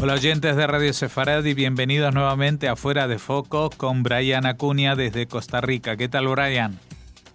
Hola oyentes de Radio Sefarad y bienvenidos nuevamente a Fuera de Foco con Brian Acuña desde Costa Rica. ¿Qué tal, Brian?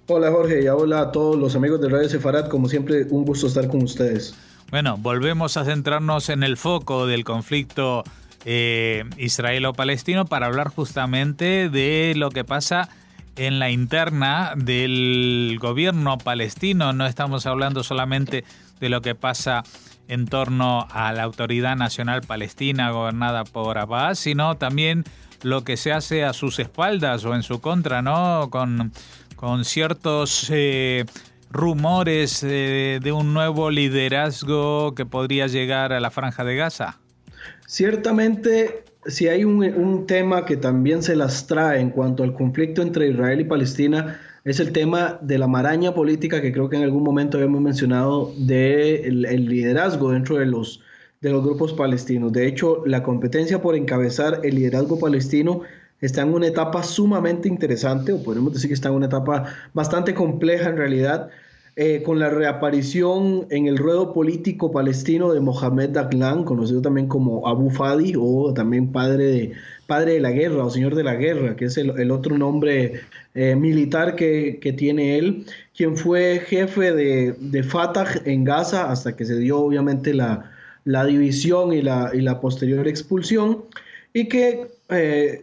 Hola Jorge y hola a todos los amigos de Radio Sefarad, como siempre un gusto estar con ustedes. Bueno, volvemos a centrarnos en el foco del conflicto israelo-palestino para hablar justamente de lo que pasa en la interna del gobierno palestino. No estamos hablando solamente de lo que pasa en torno a la Autoridad Nacional Palestina gobernada por Abbas, sino también lo que se hace a sus espaldas o en su contra, ¿no? Con ciertos rumores de un nuevo liderazgo que podría llegar a la Franja de Gaza. Ciertamente, si hay un tema que también se las trae en cuanto al conflicto entre Israel y Palestina, es el tema de la maraña política que creo que en algún momento habíamos mencionado del liderazgo dentro de los grupos palestinos. De hecho, la competencia por encabezar el liderazgo palestino está en una etapa sumamente interesante, o podemos decir que está en una etapa bastante compleja en realidad, con la reaparición en el ruedo político palestino de Mohamed Daglan, conocido también como Abu Fadi, o también padre de la guerra, o señor de la guerra, que es el otro nombre militar que tiene él, quien fue jefe de Fatah en Gaza hasta que se dio obviamente la división y la posterior expulsión, y que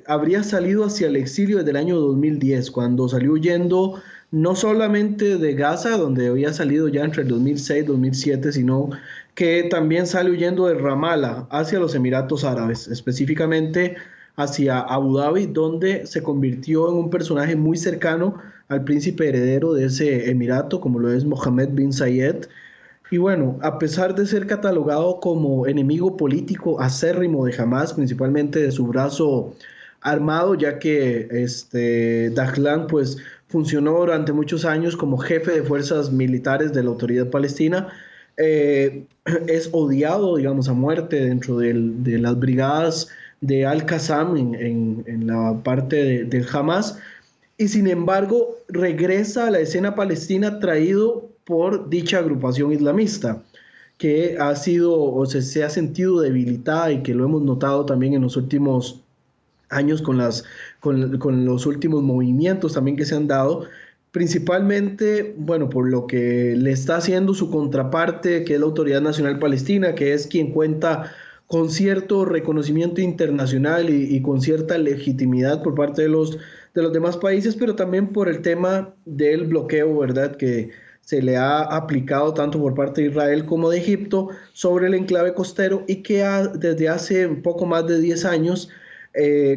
habría salido hacia el exilio desde el año 2010, cuando salió huyendo no solamente de Gaza, donde había salido ya entre el 2006 y 2007, sino que también sale huyendo de Ramallah hacia los Emiratos Árabes, específicamente hacia Abu Dhabi, donde se convirtió en un personaje muy cercano al príncipe heredero de ese emirato, como lo es Mohammed bin Zayed. Y bueno, a pesar de ser catalogado como enemigo político acérrimo de Hamás, principalmente de su brazo armado, ya que Daglan pues funcionó durante muchos años como jefe de fuerzas militares de la Autoridad Palestina, es odiado, digamos, a muerte dentro de las brigadas de Al-Qassam en la parte del Hamás, y sin embargo regresa a la escena palestina traído por dicha agrupación islamista, que ha sido o se ha sentido debilitada y que lo hemos notado también en los últimos años con los últimos movimientos también que se han dado, principalmente, bueno, por lo que le está haciendo su contraparte, que es la Autoridad Nacional Palestina, que es quien cuenta con cierto reconocimiento internacional y con cierta legitimidad por parte de los demás países, pero también por el tema del bloqueo, ¿verdad?, que se le ha aplicado tanto por parte de Israel como de Egipto sobre el enclave costero, y que desde hace un poco más de 10 años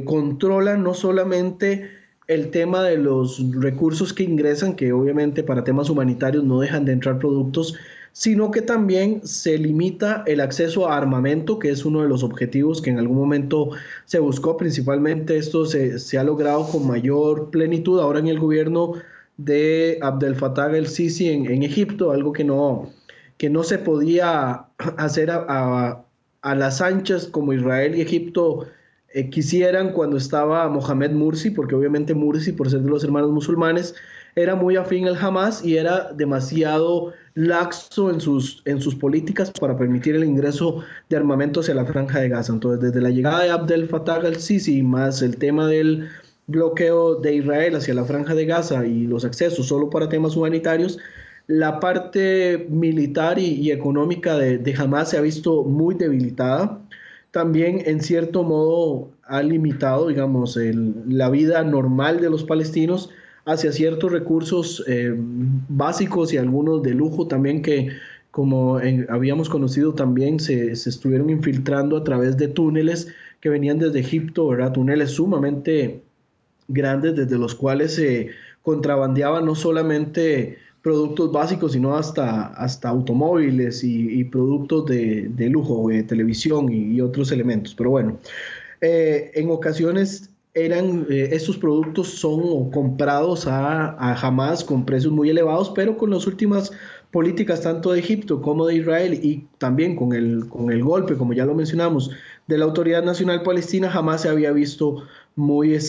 controla no solamente el tema de los recursos que ingresan, que obviamente para temas humanitarios no dejan de entrar productos, sino que también se limita el acceso a armamento, que es uno de los objetivos que en algún momento se buscó. Principalmente esto se ha logrado con mayor plenitud ahora en el gobierno de Abdel Fattah el-Sisi en Egipto, algo que no se podía hacer a las anchas como Israel y Egipto quisieran cuando estaba Mohamed Mursi, porque obviamente Mursi, por ser de los hermanos musulmanes, era muy afín al Hamas y era demasiado laxo en sus políticas para permitir el ingreso de armamento hacia la Franja de Gaza. Entonces, desde la llegada de Abdel Fattah al-Sisi, más el tema del bloqueo de Israel hacia la Franja de Gaza y los accesos solo para temas humanitarios, la parte militar y económica de Hamas se ha visto muy debilitada. También en cierto modo ha limitado, digamos, la vida normal de los palestinos hacia ciertos recursos básicos y algunos de lujo también, que como habíamos conocido también se estuvieron infiltrando a través de túneles que venían desde Egipto, ¿verdad? Túneles sumamente grandes desde los cuales se contrabandeaban no solamente productos básicos, sino hasta automóviles y productos de lujo, televisión y otros elementos. Pero bueno, en ocasiones estos productos son comprados a Hamas con precios muy elevados, pero con las últimas políticas tanto de Egipto como de Israel, y también con el golpe, como ya lo mencionamos, de la Autoridad Nacional Palestina, Hamas se había visto muy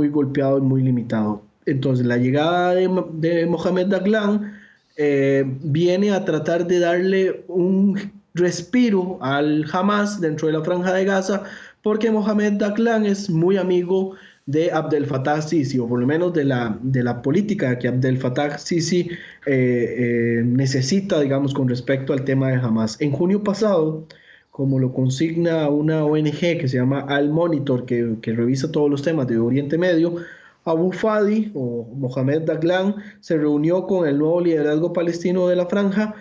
golpeado y muy limitado. Entonces la llegada de Mohamed Daglan viene a tratar de darle un respiro al Hamas dentro de la Franja de Gaza, porque Mohamed Daglan es muy amigo de Abdel Fattah Sisi, o por lo menos de la política que Abdel Fattah Sisi necesita, digamos, con respecto al tema de Hamas. En junio pasado, como lo consigna una ONG que se llama Al Monitor, que revisa todos los temas de Oriente Medio, Abu Fadi o Mohamed Daglan se reunió con el nuevo liderazgo palestino de la franja,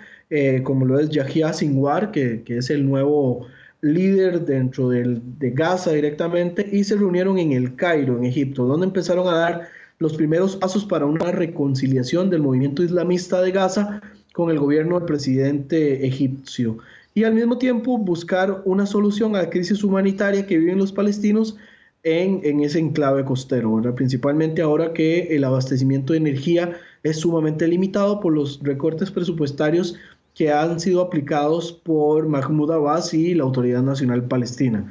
como lo es Yahya Sinwar, que es el nuevo líder dentro de Gaza directamente, y se reunieron en El Cairo, en Egipto, donde empezaron a dar los primeros pasos para una reconciliación del movimiento islamista de Gaza con el gobierno del presidente egipcio, y al mismo tiempo buscar una solución a la crisis humanitaria que viven los palestinos en ese enclave costero, ¿verdad? Principalmente ahora que el abastecimiento de energía es sumamente limitado por los recortes presupuestarios que han sido aplicados por Mahmoud Abbas y la Autoridad Nacional Palestina.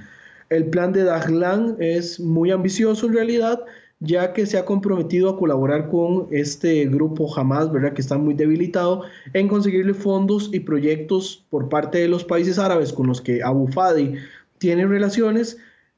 El plan de Daglan es muy ambicioso en realidad, ya que se ha comprometido a colaborar con este grupo Hamas, ¿verdad?, que está muy debilitado, en conseguirle fondos y proyectos por parte de los países árabes con los que Abu Fadi tiene relaciones,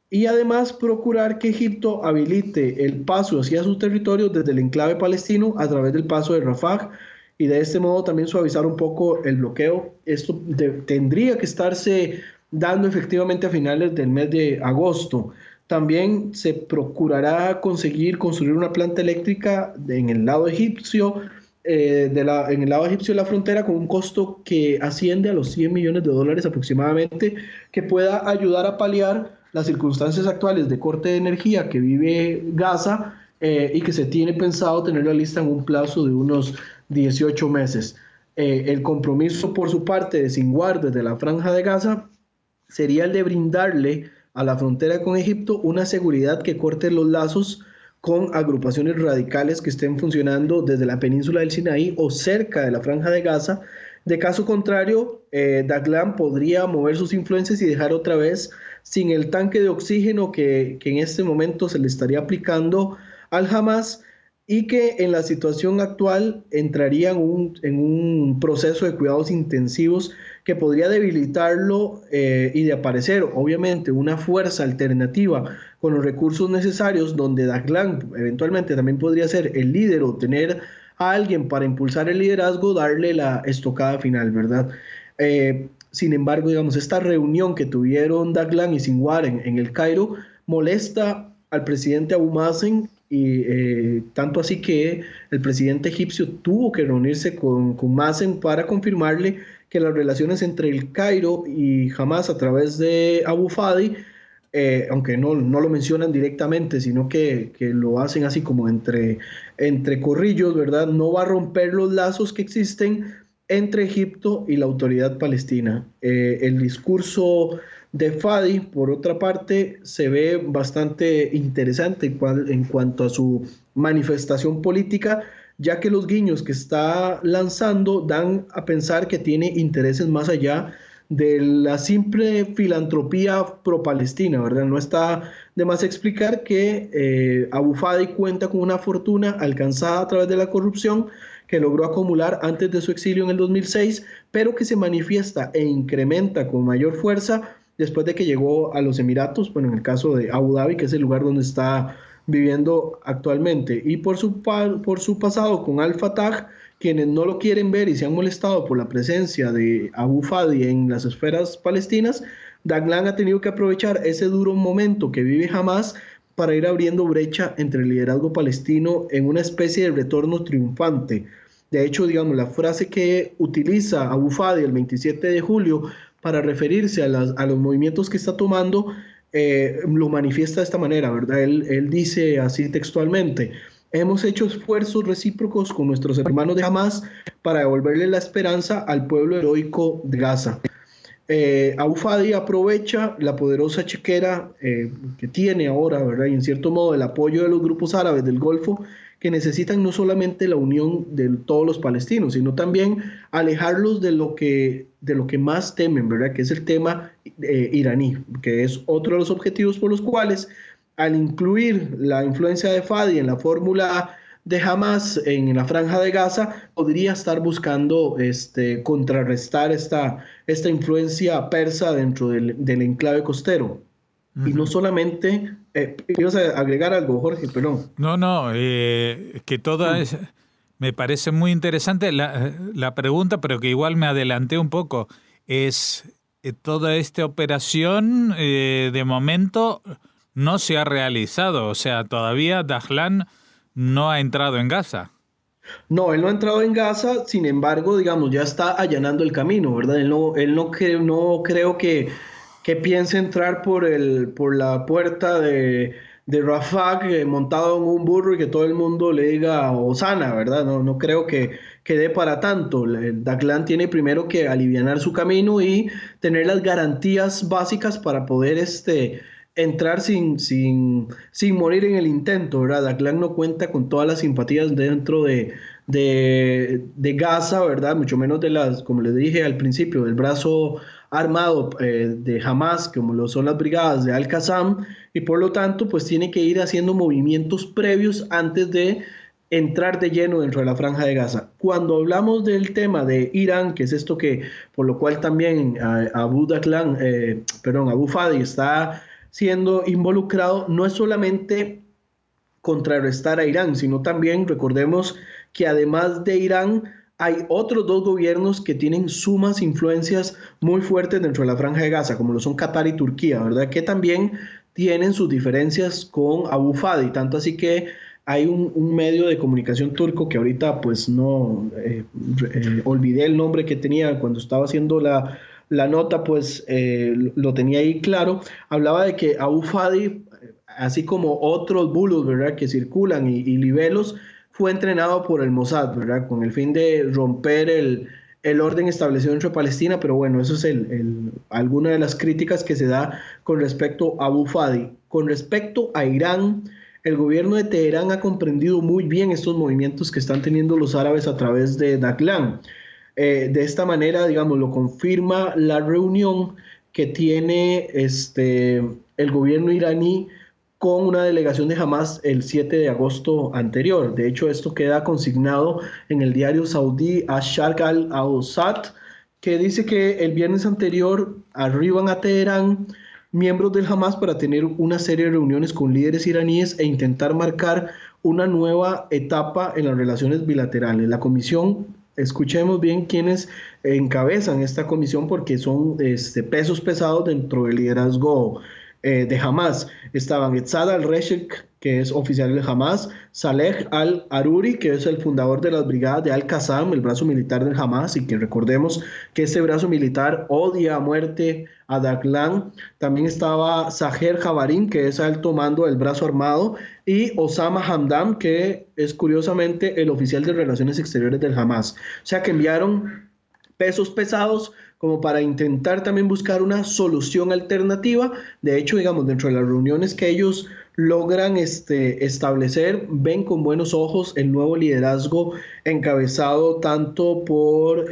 y además procurar que Egipto habilite el paso hacia su territorio desde el enclave palestino a través del paso de Rafah, y de este modo también suavizar un poco el bloqueo. Esto tendría que estarse dando efectivamente a finales del mes de agosto. También se procurará conseguir construir una planta eléctrica en el lado egipcio, en el lado egipcio de la frontera, con un costo que asciende a los $100 millones aproximadamente, que pueda ayudar a paliar las circunstancias actuales de corte de energía que vive Gaza, y que se tiene pensado tenerla lista en un plazo de unos 18 meses. El compromiso por su parte de Sinwar desde la Franja de Gaza sería el de brindarle a la frontera con Egipto una seguridad que corte los lazos con agrupaciones radicales que estén funcionando desde la península del Sinaí o cerca de la Franja de Gaza. De caso contrario, Daglan podría mover sus influencias y dejar otra vez sin el tanque de oxígeno que en este momento se le estaría aplicando al Hamas, y que en la situación actual entraría en un proceso de cuidados intensivos que podría debilitarlo, y de aparecer obviamente una fuerza alternativa con los recursos necesarios, donde Daglan eventualmente también podría ser el líder o tener a alguien para impulsar el liderazgo, darle la estocada final, ¿verdad? Sin embargo, digamos, esta reunión que tuvieron Daglan y Sinwar en El Cairo molesta al presidente Abu Mazen, y tanto así que el presidente egipcio tuvo que reunirse con Mazen para confirmarle que las relaciones entre El Cairo y Hamas a través de Abu Fadi, aunque no lo mencionan directamente, sino que lo hacen así como entre corrillos, ¿verdad?, no va a romper los lazos que existen entre Egipto y la autoridad palestina. El discurso de Fadi, por otra parte, se ve bastante interesante en cuanto a su manifestación política, ya que los guiños que está lanzando dan a pensar que tiene intereses más allá de la simple filantropía pro-palestina, ¿verdad? No está de más explicar que Abu Fadi cuenta con una fortuna alcanzada a través de la corrupción que logró acumular antes de su exilio en el 2006, pero que se manifiesta e incrementa con mayor fuerza después de que llegó a los Emiratos, bueno, en el caso de Abu Dhabi, que es el lugar donde está viviendo actualmente, y por su pasado con Al-Fatah, quienes no lo quieren ver y se han molestado por la presencia de Abu Fadi en las esferas palestinas, Daglan ha tenido que aprovechar ese duro momento que vive Hamas para ir abriendo brecha entre el liderazgo palestino en una especie de retorno triunfante. De hecho, digamos, la frase que utiliza Abu Fadi el 27 de julio para referirse a los movimientos que está tomando, lo manifiesta de esta manera, ¿verdad? Él dice así textualmente: hemos hecho esfuerzos recíprocos con nuestros hermanos de Hamas para devolverle la esperanza al pueblo heroico de Gaza. Abu Fadi aprovecha la poderosa chequera que tiene ahora, ¿verdad?, y en cierto modo el apoyo de los grupos árabes del Golfo, que necesitan no solamente la unión de todos los palestinos, sino también alejarlos de lo que más temen, ¿verdad?, que es el tema iraní, que es otro de los objetivos por los cuales, al incluir la influencia de Fadi en la fórmula de Hamas en la Franja de Gaza podría estar buscando contrarrestar esta influencia persa dentro del enclave costero. Y no Ujú. solamente, ibas a agregar algo, Jorge, perdón. No, no, que toda es, me parece muy interesante la pregunta, pero que igual me adelanté un poco. Es toda esta operación de momento no se ha realizado, o sea, todavía Dahlan no ha entrado en Gaza. No, él no ha entrado en Gaza, sin embargo, digamos, ya está allanando el camino, ¿verdad? No creo que piense entrar por la puerta de Rafah montado en un burro y que todo el mundo le diga Hosana, ¿verdad? No creo que dé para tanto. Daglan tiene primero que alivianar su camino y tener las garantías básicas para poder entrar sin morir en el intento, ¿verdad? Daglan no cuenta con todas las simpatías dentro de Gaza, ¿verdad? Mucho menos de como les dije al principio, del brazo armado de Hamas, como lo son las brigadas de Al-Qassam, y por lo tanto, pues tiene que ir haciendo movimientos previos antes de entrar de lleno dentro de la Franja de Gaza. Cuando hablamos del tema de Irán, que es esto que, por lo cual también Abu Fadi está siendo involucrado, no es solamente contrarrestar a Irán, sino también recordemos que además de Irán hay otros dos gobiernos que tienen sumas influencias muy fuertes dentro de la Franja de Gaza, como lo son Qatar y Turquía, ¿verdad? Que también tienen sus diferencias con Abu Fadi, tanto así que hay un medio de comunicación turco que ahorita pues no olvidé el nombre que tenía cuando estaba haciendo la nota, pues lo tenía ahí claro, hablaba de que Abu Fadi, así como otros bulos, ¿verdad?, que circulan y libelos, fue entrenado por el Mossad, ¿verdad?, con el fin de romper el orden establecido entre Palestina, pero bueno, eso es alguna de las críticas que se da con respecto a Abu Fadi. Con respecto a Irán, el gobierno de Teherán ha comprendido muy bien estos movimientos que están teniendo los árabes a través de Daglan. De esta manera, digamos, lo confirma la reunión que tiene el gobierno iraní con una delegación de Hamas el 7 de agosto anterior. De hecho, esto queda consignado en el diario saudí Ash-Sharq al-Awsat, que dice que el viernes anterior arriban a Teherán miembros del Hamas para tener una serie de reuniones con líderes iraníes e intentar marcar una nueva etapa en las relaciones bilaterales. La comisión, escuchemos bien quiénes encabezan esta comisión porque son pesos pesados dentro del liderazgo de Hamas. Estaban Etzad al-Reshek, que es oficial de Hamas, Saleh al-Aruri, que es el fundador de las brigadas de Al-Qassam, el brazo militar del Hamas, y que recordemos que ese brazo militar odia a muerte a Daglan. También estaba Saher Jabarin, que es alto mando del brazo armado, y Osama Hamdan, que es curiosamente el oficial de Relaciones Exteriores del Hamas. O sea que enviaron pesos pesados como para intentar también buscar una solución alternativa. De hecho, digamos, dentro de las reuniones que ellos logran establecer, ven con buenos ojos el nuevo liderazgo encabezado tanto por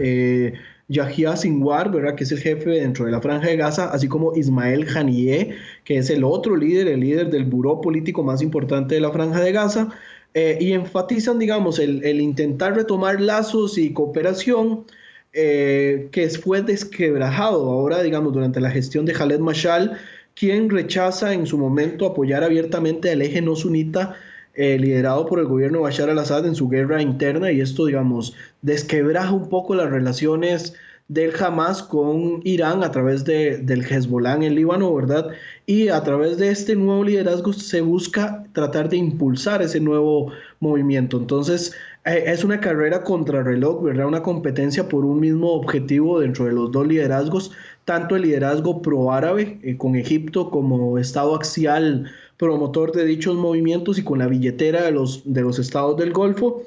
Yahya Sinwar, ¿verdad?, que es el jefe dentro de la Franja de Gaza, así como Ismael Haniyeh, que es el otro líder, el líder del buró político más importante de la Franja de Gaza, y enfatizan, digamos, el intentar retomar lazos y cooperación que fue desquebrajado ahora, digamos, durante la gestión de Khaled Mashal, quien rechaza en su momento apoyar abiertamente al eje no sunita liderado por el gobierno de Bashar al-Assad en su guerra interna, y esto, digamos, desquebraja un poco las relaciones del Hamas con Irán a través del Hezbollah en el Líbano, ¿verdad? Y a través de este nuevo liderazgo se busca tratar de impulsar ese nuevo movimiento. Entonces, es una carrera contrarreloj, ¿verdad? Una competencia por un mismo objetivo dentro de los dos liderazgos, tanto el liderazgo pro-árabe con Egipto como estado axial promotor de dichos movimientos y con la billetera de los estados del Golfo.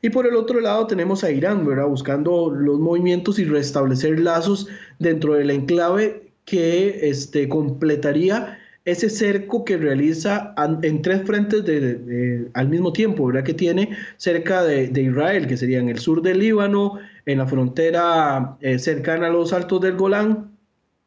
Y por el otro lado tenemos a Irán, ¿verdad?, buscando los movimientos y restablecer lazos dentro del enclave que completaría ese cerco que realiza en tres frentes al mismo tiempo, ¿verdad?, que tiene cerca de Israel, que sería en el sur del Líbano, en la frontera cercana a los Altos del Golán,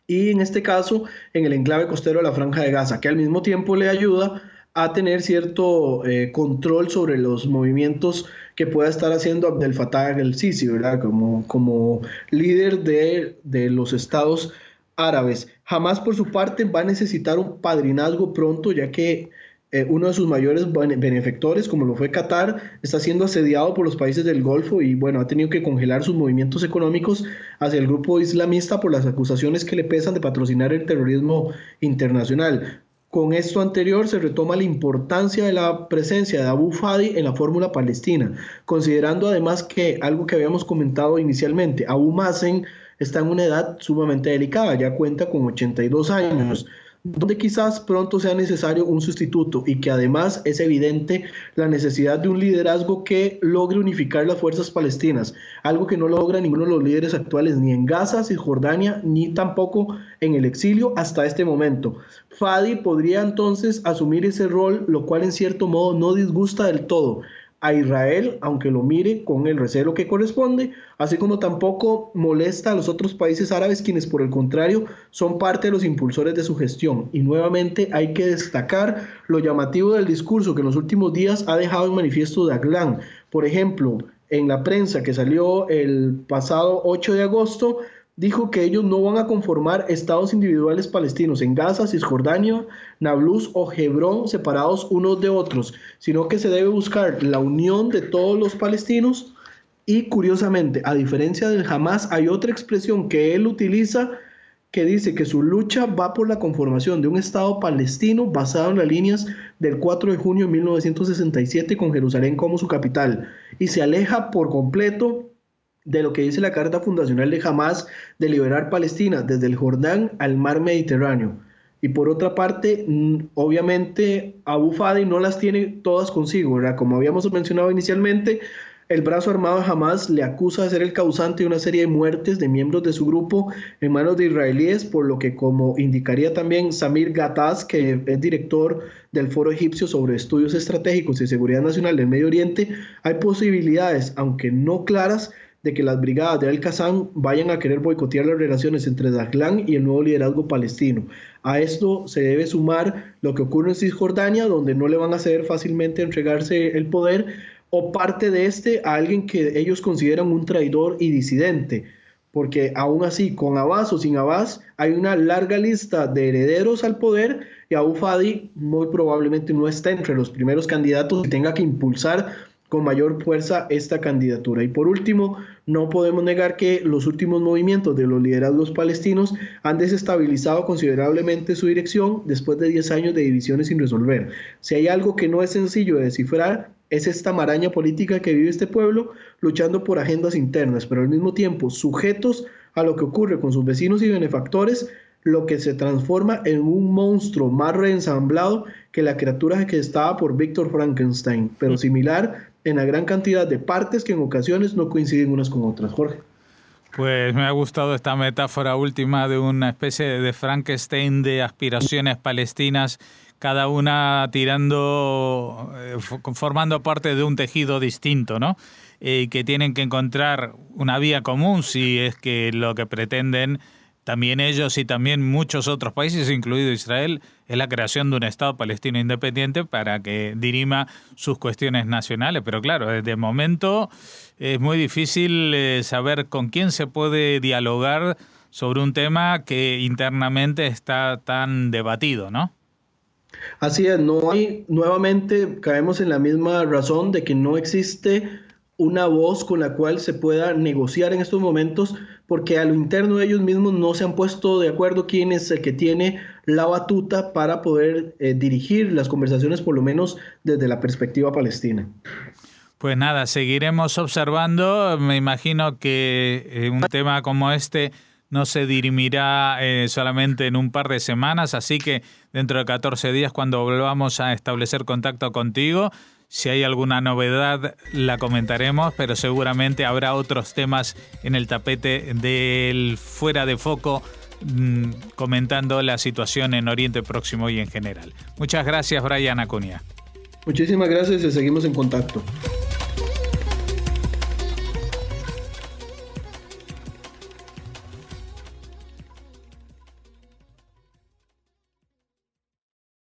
y en este caso en el enclave costero de la Franja de Gaza, que al mismo tiempo le ayuda a tener cierto control sobre los movimientos que pueda estar haciendo Abdel Fattah el-Sisi, ¿verdad? Como líder de los estados árabes. Hamás, por su parte, va a necesitar un padrinazgo pronto, ya que uno de sus mayores benefactores, como lo fue Qatar, está siendo asediado por los países del Golfo y, bueno, ha tenido que congelar sus movimientos económicos hacia el grupo islamista por las acusaciones que le pesan de patrocinar el terrorismo internacional. Con esto anterior se retoma la importancia de la presencia de Abu Fadi en la fórmula palestina, considerando además que algo que habíamos comentado inicialmente, Abu Mazen está en una edad sumamente delicada, ya cuenta con 82 años, donde quizás pronto sea necesario un sustituto y que además es evidente la necesidad de un liderazgo que logre unificar las fuerzas palestinas, algo que no logra ninguno de los líderes actuales ni en Gaza, Cisjordania, ni tampoco en el exilio hasta este momento. Fadi podría entonces asumir ese rol, lo cual en cierto modo no disgusta del todo a Israel, aunque lo mire con el recelo que corresponde, así como tampoco molesta a los otros países árabes, quienes por el contrario son parte de los impulsores de su gestión. Y nuevamente hay que destacar lo llamativo del discurso que en los últimos días ha dejado en manifiesto Daglan. Por ejemplo, en la prensa que salió el pasado 8 de agosto, dijo que ellos no van a conformar estados individuales palestinos en Gaza, Cisjordania, Nablus o Hebrón separados unos de otros, sino que se debe buscar la unión de todos los palestinos. Y curiosamente, a diferencia del Hamás, hay otra expresión que él utiliza que dice que su lucha va por la conformación de un estado palestino basado en las líneas del 4 de junio de 1967 con Jerusalén como su capital, y se aleja por completo de lo que dice la Carta Fundacional de Hamás de liberar Palestina desde el Jordán al mar Mediterráneo. Y por otra parte, obviamente Abu Fadi no las tiene todas consigo, ¿verdad? Como habíamos mencionado inicialmente, el brazo armado de Hamás le acusa de ser el causante de una serie de muertes de miembros de su grupo en manos de israelíes, por lo que, como indicaría también Samir Gataz, que es director del Foro Egipcio sobre Estudios Estratégicos y Seguridad Nacional del Medio Oriente, hay posibilidades, aunque no claras, de que las brigadas de Al-Qassam vayan a querer boicotear las relaciones entre Daglan y el nuevo liderazgo palestino. A esto se debe sumar lo que ocurre en Cisjordania, donde no le van a ceder fácilmente entregarse el poder o parte de a alguien que ellos consideran un traidor y disidente, porque aún así, con Abbas o sin Abbas, hay una larga lista de herederos al poder y Abu Fadi muy probablemente no está entre los primeros candidatos y tenga que impulsar con mayor fuerza esta candidatura. Y por último, no podemos negar que los últimos movimientos de los liderazgos palestinos han desestabilizado considerablemente su dirección después de 10 años de divisiones sin resolver. Si hay algo que no es sencillo de descifrar, es esta maraña política que vive este pueblo luchando por agendas internas, pero al mismo tiempo sujetos a lo que ocurre con sus vecinos y benefactores, lo que se transforma en un monstruo más reensamblado que la criatura que estaba por Víctor Frankenstein, pero similar en la gran cantidad de partes que en ocasiones no coinciden unas con otras. Jorge. Pues me ha gustado esta metáfora última de una especie de Frankenstein de aspiraciones palestinas, cada una tirando, formando parte de un tejido distinto, ¿no? Que tienen que encontrar una vía común si es que lo que pretenden también ellos y también muchos otros países, incluido Israel, es la creación de un Estado palestino independiente para que dirima sus cuestiones nacionales. Pero claro, de momento es muy difícil saber con quién se puede dialogar sobre un tema que internamente está tan debatido, ¿no? Así es, nuevamente caemos en la misma razón de que no existe una voz con la cual se pueda negociar en estos momentos, porque a lo interno de ellos mismos no se han puesto de acuerdo quién es el que tiene la batuta para poder dirigir las conversaciones, por lo menos desde la perspectiva palestina. Pues nada, seguiremos observando. Me imagino que un tema como este no se dirimirá solamente en un par de semanas, así que dentro de 14 días, cuando volvamos a establecer contacto contigo, si hay alguna novedad la comentaremos, pero seguramente habrá otros temas en el tapete del Fuera de Foco comentando la situación en Oriente Próximo y en general. Muchas gracias, Brian Acuña. Muchísimas gracias y seguimos en contacto.